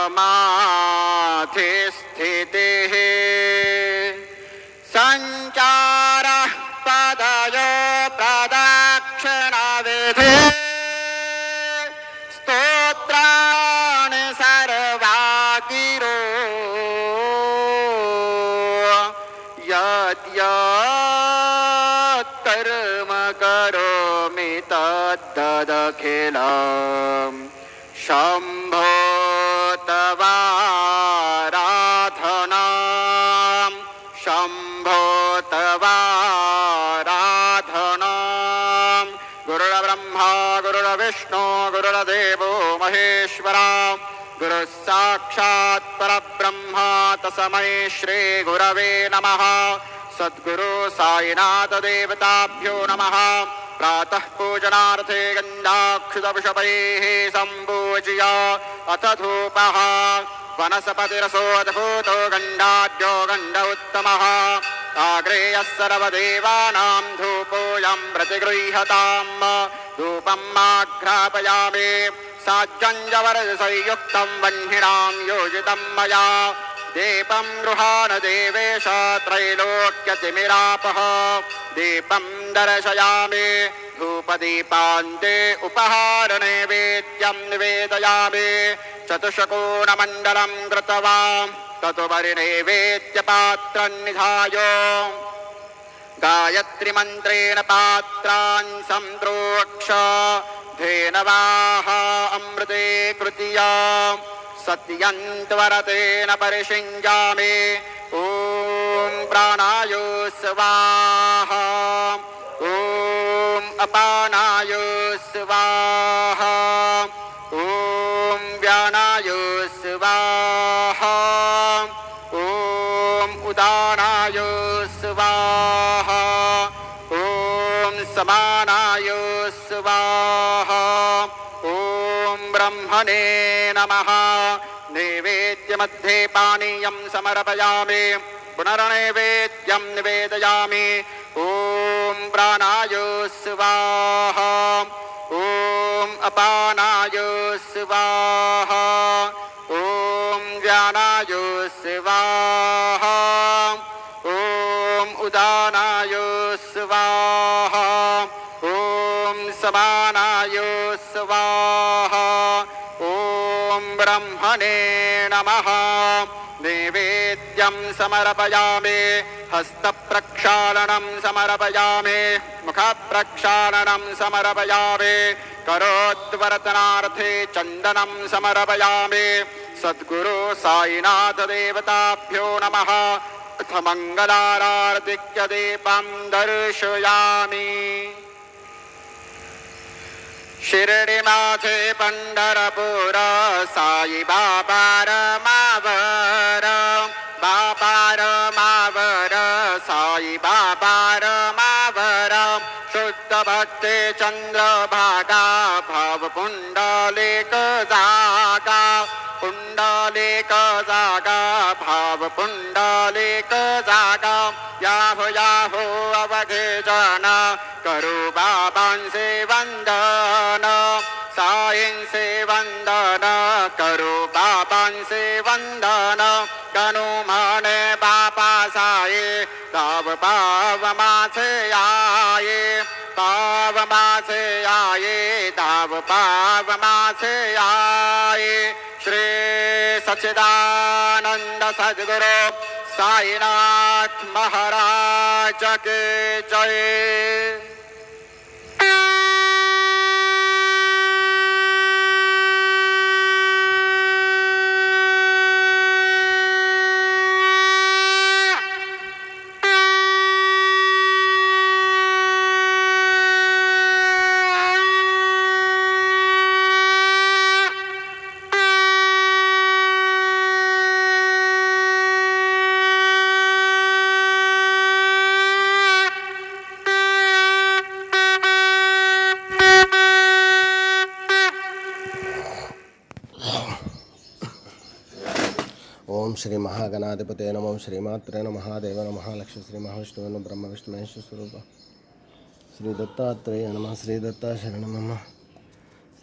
समाधिस्थितिः सञ्चारः पदयो प्रदक्षिणविधि स्तोत्राणि सर्वा गिरो यद्यत् कर्म करोमि तद्ददखिलम् शम्भो तवाराधनां शम्भो तवाराधनां गुरुर्ब्रह्मा गुरुर्विष्णु गुरुर्देवो महेश्वरा गुरुः साक्षात् परब्रह्म तस्मै श्री गुरवे नमः। सद्गुरु साईनाथ देवताभ्यो नमः। प्रातः पूजनार्थे गन्धाक्षुतवृषभैः सम्पूज्य अथ धूपः वनस्पतिरसोऽद्भूतो गन्धाढ्यो गन्ध उत्तमः आग्रेयः सर्वदेवानां धूपोऽयं प्रतिगृह्यताम् धूपम् आघ्रापयामि साज्जञ्जवरसंयुक्तं वह्निनां योजितं मया दीपं गृहाण देवेश त्रैलोक्यतिमिरापः दीपं दर्शयामि धूपदीपान्ते उपहारनैवेद्यं निवेदयामि चतुष्कोणमण्डलं कृत्वा ततुपरिनैवेद्यपात्रं निधाय गायत्रीमन्त्रेण पात्रान् सम्प्रोक्ष धेनवाः अमृते कृत्या सत्यन्त्वरतेन परिषिञ्जामि ॐ प्राणाय स्वाहा ॐ अपानाय स्वाहा ॐ व्यानाय स्वाहा ॐ उदानाय स्वाहा ॐ समानाय स्वाहा ॐ ब्रह्मणे नमः। नैवेद्यमध्ये पानीयं समर्पयामि पुनर्नैवेद्यं निवेदयामि ॐ प्राणाय स्वाहा ॐ अपानाय स्वाहा ॐ व्यानाय स्वाहा ॐ उदानाय स्वाहा ॐ समानाय स्वाहा ॐ ब्रह्मणे नमः। नैवेद्यं समर्पयामि हस्तप्रक्षालनं समर्पयामि मुखप्रक्षालनं समर्पयामि करोद्वर्तनार्थे चन्दनं समर्पयामि सद्गुरु साईनाथ देवताभ्यो नमः। अथ मङ्गलारार्तिक्यदीपं दर्शयामि शिर्डीमाथे पंढरपूर साई बाबार मावर बाबार मावर साई बाबार मावर शुद्ध भक्ते चंद्रभागा भाव पुंडलिक जागा पुंडलिक जागा भाव पुंडलिक जागा याहो याहो अवघे जन करू बाबांसे वंदन साईंसे वंदन करू बाबांसे वंदन गणू म्हणे बापा साई ताव पाव मासे आये पाव मासे आये ताव पाव मासे आये। श्री सच्चिदानंद सद्गुरु साईनाथ महाराज के जय। ओम श्री महागणाधिपते नमः। श्रीमात्रे नमः। महादेव नमः। लक्ष्य श्री महाविष्णु ब्रह्म विष्णु महेश्वर स्वरूप श्री दत्तात्रेय नमः। श्री दत्ता शरणं नमः।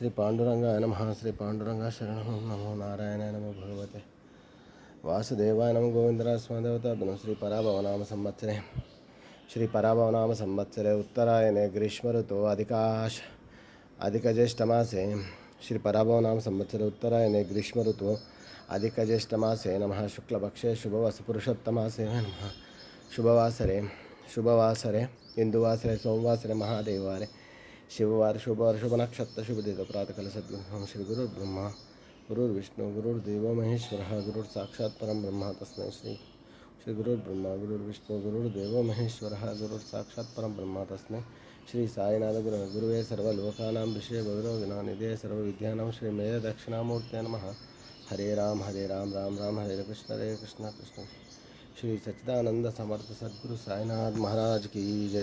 श्री पांडुरंगाय नमः श्री पांडुरंगा शरणं नमो नारायणाय नमो भगवते वासुदेवाय नमः गोविंदराज स्वादेवता श्री पराभवनाम संवत्सरे श्री पराभवनाम संवत्सरे उत्तरायणे ग्रीष्म ऋतु अधिकज्येष्ठमासे श्री पराभवनाम संवत्सरे उत्तरायणे ग्रीष्म ऋतु अधिकज्येष्ठमासे नमः शुक्लपक्षे शुभवसपुरुषोत्तमासे नमः शुभवासरे इंदुवासरे सोमवासरे महादेववारे शिववार शुभवार शुभ नक्षत्र शुभ दिन प्रातःकाल सद्गुरु श्री गुरुर्ब्रह्मा गुरुर्विष्णु गुरुर्देव महेश्वरः गुरुर्साक्षात् परं ब्रह्म तस्मै श्री गुरुर्ब्रह्मा गुरुर्विष्णु गुरुर्देव महेश्वरः गुरुर्साक्षात् परं ब्रह्म तस्मै श्री साईनाथ गुरुवे सर्वलोकानां विषये भवरोगिणानिधे सर्वविद्यानां श्री मेय दक्षिणामूर्ते नमः हरे राम राम राम हरे कृष्ण कृष्ण श्री सच्चिदानंद समर्थ सद्गुरु साईनाथ महाराज की जय।